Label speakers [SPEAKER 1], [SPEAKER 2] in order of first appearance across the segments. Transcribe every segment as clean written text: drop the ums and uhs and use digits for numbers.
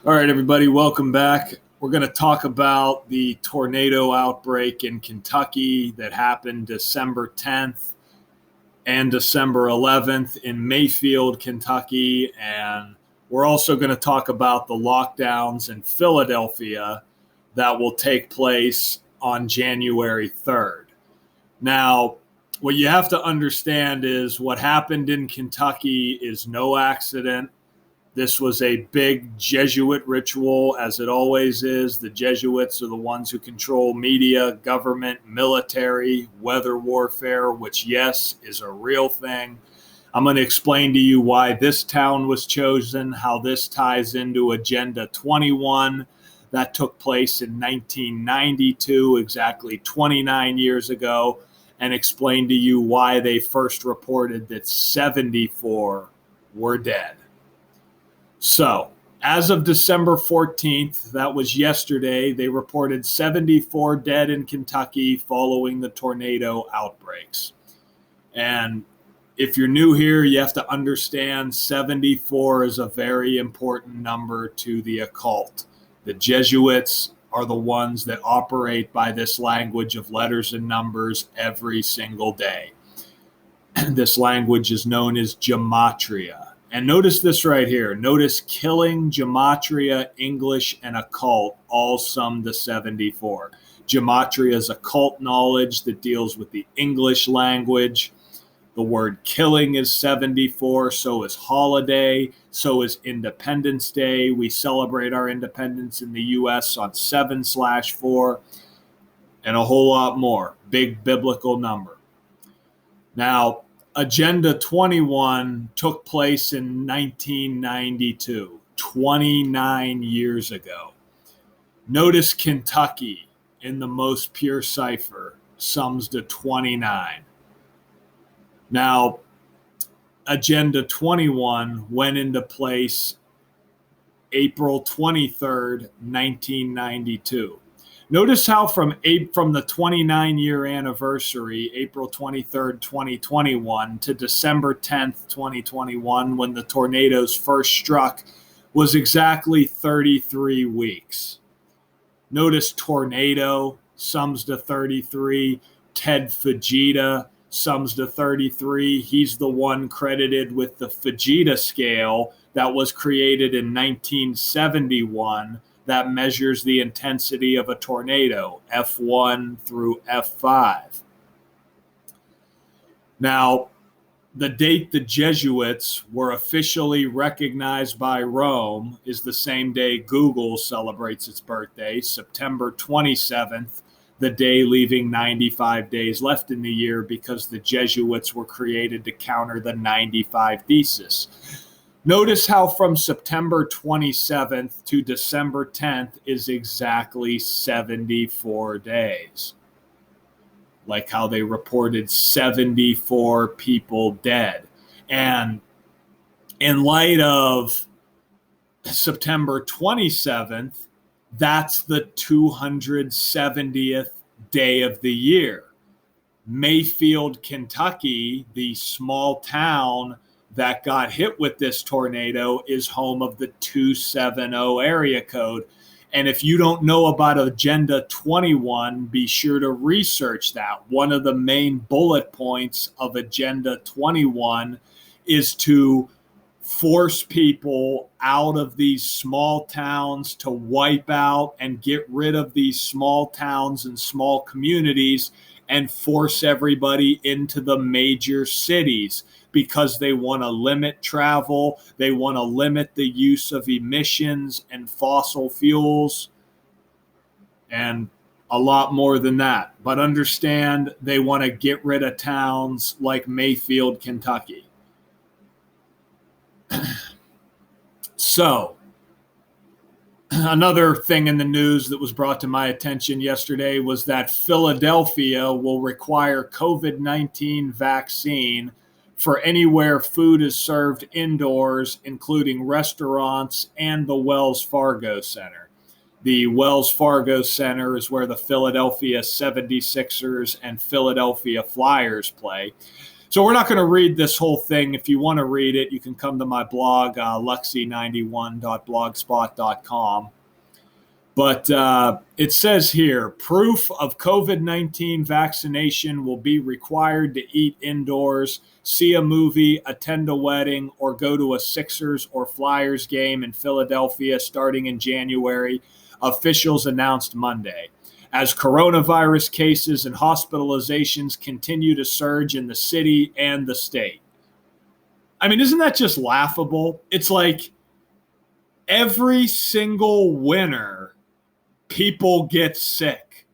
[SPEAKER 1] All right, everybody, welcome back. We're going to talk about the tornado outbreak in Kentucky that happened December 10th and December 11th in Mayfield, Kentucky. And we're also going to talk about the lockdowns in Philadelphia that will take place on January 3rd. Now, what you have to understand is what happened in Kentucky is no accident. This was a big Jesuit ritual, as it always is. The Jesuits are the ones who control media, government, military, weather warfare, which, yes, is a real thing. I'm going to explain to you why this town was chosen, how this ties into Agenda 21 that took place in 1992, exactly 29 years ago, and explain to you why they first reported that 74 were dead. So, as of December 14th, that was yesterday, they reported 74 dead in Kentucky following the tornado outbreaks. And if you're new here, you have to understand 74 is a very important number to the occult. The Jesuits are the ones that operate by this language of letters and numbers every single day. This language is known as gematria. And notice this right here. Notice killing, gematria, English, and occult all sum to 74. Gematria is occult knowledge that deals with the English language. The word killing is 74, so is holiday, so is Independence Day. We celebrate our independence in the U.S. on 7/4, and a whole lot more. Big biblical number. Now, Agenda 21 took place in 1992, 29 years ago. Notice Kentucky in the most pure cipher sums to 29. Now, Agenda 21 went into place April 23rd, 1992. Notice how from the 29-year anniversary, April 23rd, 2021, to December 10th, 2021, when the tornadoes first struck, was exactly 33 weeks. Notice tornado sums to 33. Ted Fujita sums to 33. He's the one credited with the Fujita scale that was created in 1971 that measures the intensity of a tornado, F1 through F5. Now, the date the Jesuits were officially recognized by Rome is the same day Google celebrates its birthday, September 27th, the day leaving 95 days left in the year because the Jesuits were created to counter the 95 thesis. Notice how from September 27th to December 10th is exactly 74 days. Like how they reported 74 people dead. And in light of September 27th, that's the 270th day of the year. Mayfield, Kentucky, the small town that got hit with this tornado, is home of the 270 area code. And if you don't know about Agenda 21, be sure to research that. One of the main bullet points of Agenda 21 is to force people out of these small towns, to wipe out and get rid of these small towns and small communities and force everybody into the major cities, because they want to limit travel, they want to limit the use of emissions and fossil fuels, and a lot more than that. But understand, they want to get rid of towns like Mayfield, Kentucky. So, another thing in the news that was brought to my attention yesterday was that Philadelphia will require COVID-19 vaccine for anywhere food is served indoors, including restaurants and the Wells Fargo Center. The Wells Fargo Center is where the Philadelphia 76ers and Philadelphia Flyers play. So we're not going to read this whole thing. If you want to read it, you can come to my blog, luxy91.blogspot.com. But it says here, proof of COVID-19 vaccination will be required to eat indoors, see a movie, attend a wedding, or go to a Sixers or Flyers game in Philadelphia starting in January, officials announced Monday. As coronavirus cases and hospitalizations continue to surge in the city and the state. I mean, isn't that just laughable? It's like every single winter, people get sick.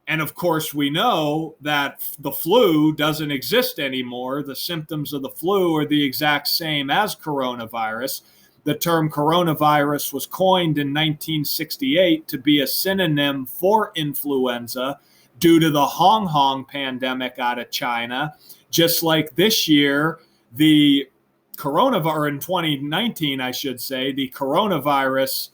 [SPEAKER 1] And of course, we know that the flu doesn't exist anymore. The symptoms of the flu are the exact same as coronavirus. The term coronavirus was coined in 1968 to be a synonym for influenza due to the Hong Kong pandemic out of China. Just like this year, the coronavirus, in 2019, I should say, the coronavirus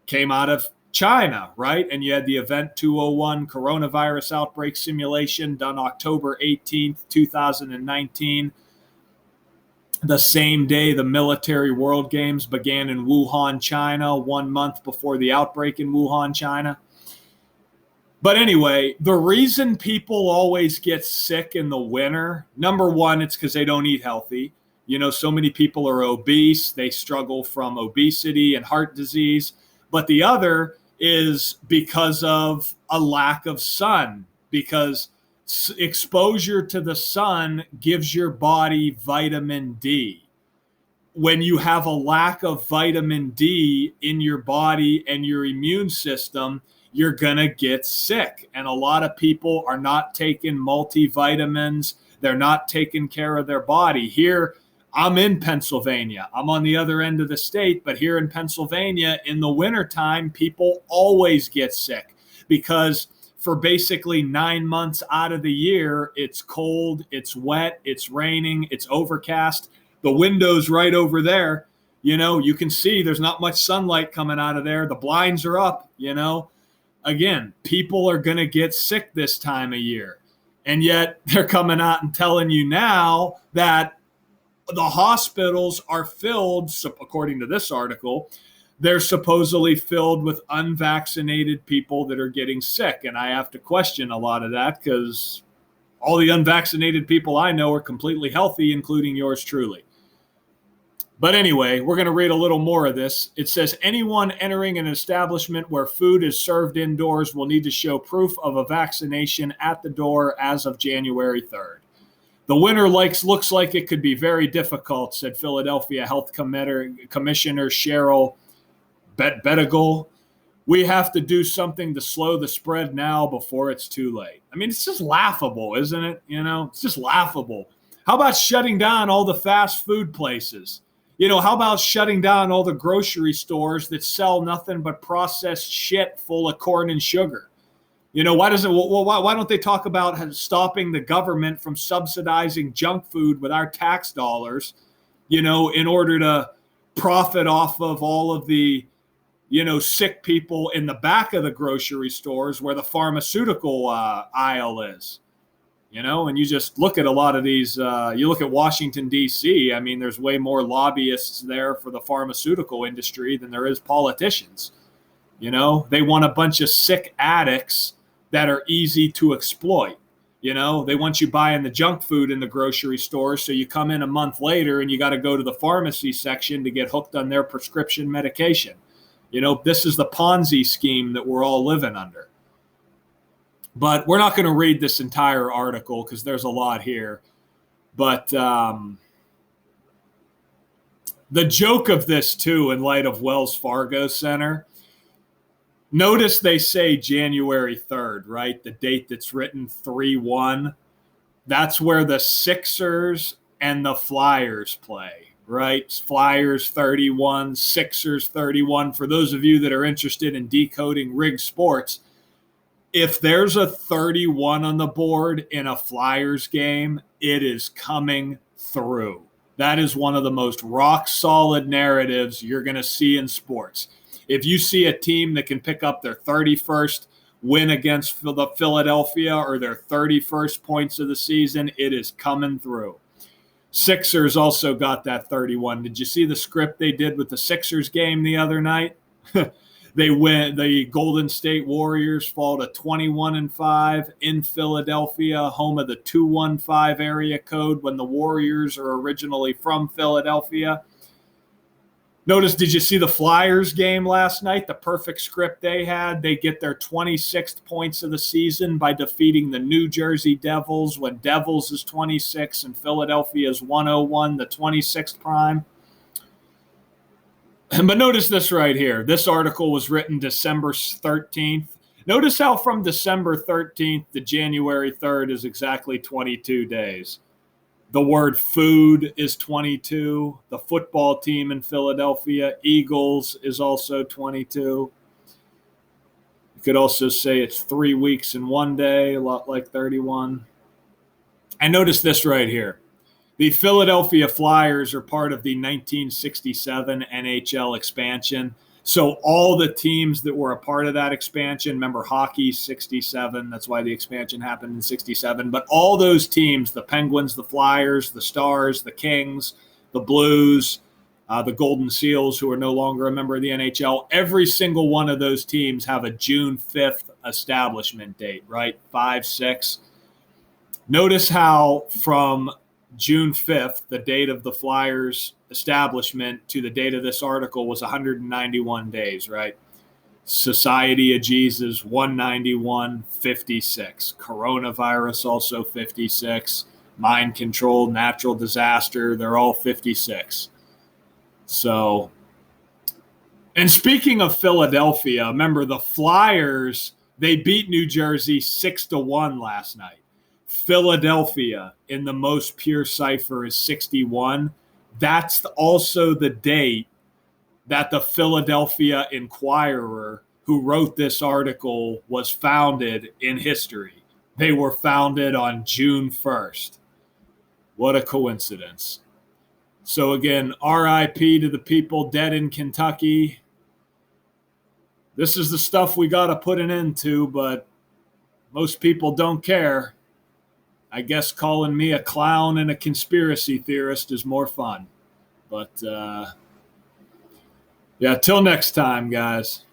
[SPEAKER 1] came out of China, right? And you had the Event 201 coronavirus outbreak simulation done October 18th, 2019. The same day the military World Games began in Wuhan, China, 1 month before the outbreak in Wuhan, China. But anyway, the reason people always get sick in the winter, number one, it's because they don't eat healthy. You know, so many people are obese. They struggle from obesity and heart disease. But the other is because of a lack of sun, because exposure to the sun gives your body vitamin D. When you have a lack of vitamin D in your body and your immune system, you're going to get sick. And a lot of people are not taking multivitamins. They're not taking care of their body. Here, I'm in Pennsylvania. I'm on the other end of the state, but here in Pennsylvania, in the wintertime, people always get sick because for basically 9 months out of the year, it's cold, it's wet, it's raining, it's overcast. The window's right over there. You know, you can see there's not much sunlight coming out of there. The blinds are up, you know. Again, people are going to get sick this time of year. And yet they're coming out and telling you now that the hospitals are filled, according to this article, they're supposedly filled with unvaccinated people that are getting sick. And I have to question a lot of that because all the unvaccinated people I know are completely healthy, including yours truly. But anyway, we're going to read a little more of this. It says, anyone entering an establishment where food is served indoors will need to show proof of a vaccination at the door as of January 3rd. The winter looks like it could be very difficult, said Philadelphia Health Commissioner Cheryl Bettigal. We have to do something to slow the spread now before it's too late. I mean, it's just laughable, isn't it? You know, it's just laughable. How about shutting down all the fast food places? You know, how about shutting down all the grocery stores that sell nothing but processed shit full of corn and sugar? You know, why don't they talk about stopping the government from subsidizing junk food with our tax dollars, you know, in order to profit off of all of the, you know, sick people in the back of the grocery stores where the pharmaceutical aisle is, you know, and you just look at a lot of these, you look at Washington, D.C., I mean, there's way more lobbyists there for the pharmaceutical industry than there is politicians. You know, they want a bunch of sick addicts that are easy to exploit. You know, they want you buying the junk food in the grocery store, so you come in a month later and you got to go to the pharmacy section to get hooked on their prescription medication. You know, this is the Ponzi scheme that we're all living under. But we're not going to read this entire article because there's a lot here. But the joke of this, too, in light of Wells Fargo Center, notice they say January 3rd, right? The date that's written 3-1. That's where the Sixers and the Flyers play, right? Flyers 31, Sixers 31. For those of you that are interested in decoding rig sports, if there's a 31 on the board in a Flyers game, it is coming through. That is one of the most rock-solid narratives you're going to see in sports. If you see a team that can pick up their 31st win against the Philadelphia or their 31st points of the season, it is coming through. Sixers also got that 31. Did you see the script they did with the Sixers game the other night? They win. The Golden State Warriors fall to 21-5 in Philadelphia, home of the 215 area code when the Warriors are originally from Philadelphia. Notice, did you see the Flyers game last night? The perfect script they had. They get their 26th points of the season by defeating the New Jersey Devils when Devils is 26 and Philadelphia is 101, the 26th prime. But notice this right here. This article was written December 13th. Notice how from December 13th to January 3rd is exactly 22 days. The word food is 22. The football team in Philadelphia, Eagles, is also 22. You could also say it's 3 weeks in one day, a lot like 31. And notice this right here. The Philadelphia Flyers are part of the 1967 NHL expansion. So all the teams that were a part of that expansion, remember hockey, 67, that's why the expansion happened in 67. But all those teams, the Penguins, the Flyers, the Stars, the Kings, the Blues, the Golden Seals, who are no longer a member of the NHL, every single one of those teams have a June 5th establishment date, right? 5, 6. Notice how from June 5th, the date of the Flyers establishment, to the date of this article was 191 days, right? Society of Jesus, 191, 56. Coronavirus, also 56. Mind control, natural disaster, they're all 56. So, and speaking of Philadelphia, remember the Flyers, they beat New Jersey 6-1 last night. Philadelphia in the most pure cipher is 61. That's also the date that the Philadelphia Inquirer, who wrote this article, was founded in history. They were founded on June 1st. What a coincidence. So again, RIP to the people dead in Kentucky. This is the stuff we got to put an end to, but most people don't care. I guess calling me a clown and a conspiracy theorist is more fun. But, yeah, till next time, guys.